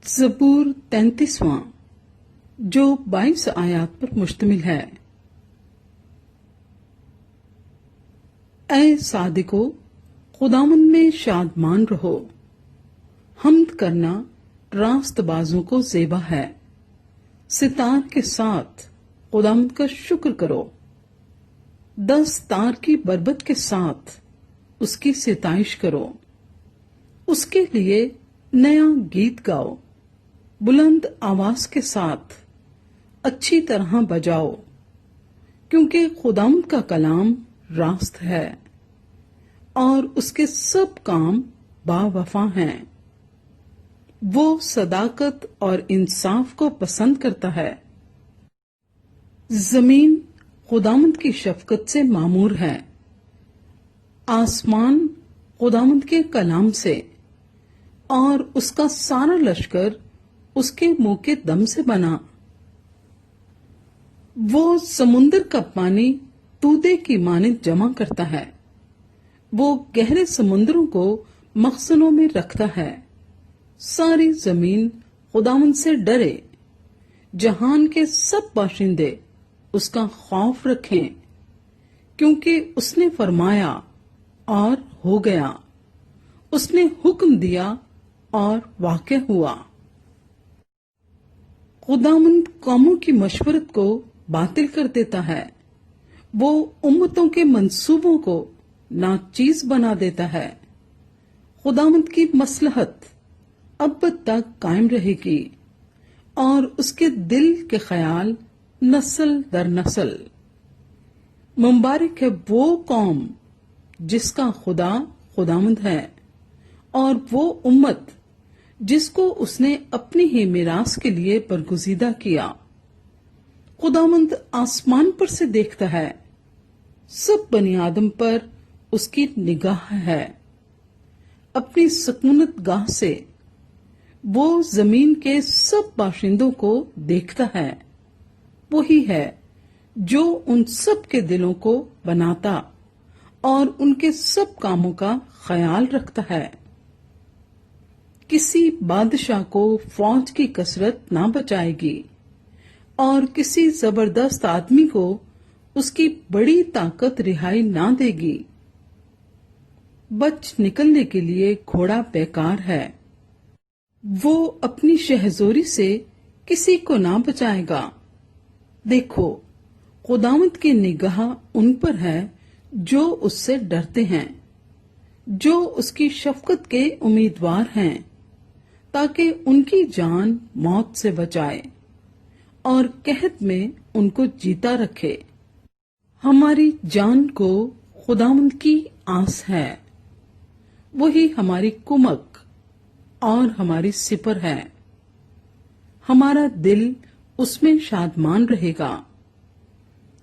زبور 33واں جو 22 آیات پر مشتمل ہے۔ اے صادقو، خداوند میں شادمان رہو، حمد کرنا راست بازوں کو زیبا ہے۔ ستار کے ساتھ خداوند کا شکر کرو، 10 تار کی بربت کے ساتھ اس کی ستائش کرو، اس کے لیے نیا گیت گاؤ، بلند آواز کے ساتھ اچھی طرح بجاؤ، کیونکہ خداوند کا کلام راست ہے اور اس کے سب کام با وفا ہیں۔ وہ صداقت اور انصاف کو پسند کرتا ہے۔ زمین خداوند کی شفقت سے معمور ہے، آسمان خداوند کے کلام سے، اور اس کا سارا لشکر اس کے منہ کے دم سے بنا۔ وہ سمندر کا پانی تودے کی مانند جمع کرتا ہے، وہ گہرے سمندروں کو مخزنوں میں رکھتا ہے۔ ساری زمین خداوند سے ڈرے، جہان کے سب باشندے اس کا خوف رکھیں، کیونکہ اس نے فرمایا اور ہو گیا، اس نے حکم دیا اور واقع ہوا۔ خداوند قوموں کی مشورت کو باطل کر دیتا ہے، وہ امتوں کے منصوبوں کو ناچیز بنا دیتا ہے۔ خداوند کی مصلحت ابد تک قائم رہے گی، اور اس کے دل کے خیال نسل در نسل۔ مبارک ہے وہ قوم جس کا خدا خداوند ہے، اور وہ امت جس کو اس نے اپنی ہی میراث کے لیے برگزیدہ کیا۔ خداوند آسمان پر سے دیکھتا ہے، سب بنی آدم پر اس کی نگاہ ہے۔ اپنی سکونت گاہ سے وہ زمین کے سب باشندوں کو دیکھتا ہے۔ وہی ہے جو ان سب کے دلوں کو بناتا اور ان کے سب کاموں کا خیال رکھتا ہے۔ کسی بادشاہ کو فوج کی کثرت نہ بچائے گی، اور کسی زبردست آدمی کو اس کی بڑی طاقت رہائی نہ دے گی۔ بچ نکلنے کے لیے گھوڑا بیکار ہے، وہ اپنی شہزوری سے کسی کو نہ بچائے گا۔ دیکھو، خداوند کی نگاہ ان پر ہے جو اس سے ڈرتے ہیں، جو اس کی شفقت کے امیدوار ہیں، تاکہ ان کی جان موت سے بچائے اور قحط میں ان کو جیتا رکھے۔ ہماری جان کو خداوند کی آس ہے، وہی ہماری کمک اور ہماری سپر ہے۔ ہمارا دل اس میں شادمان رہے گا،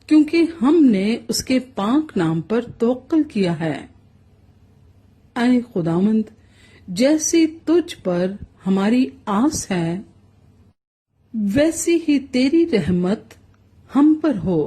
کیونکہ ہم نے اس کے پاک نام پر توکل کیا ہے۔ اے خداوند، جیسی تجھ پر ہماری آس ہے، ویسی ہی تیری رحمت ہم پر ہو۔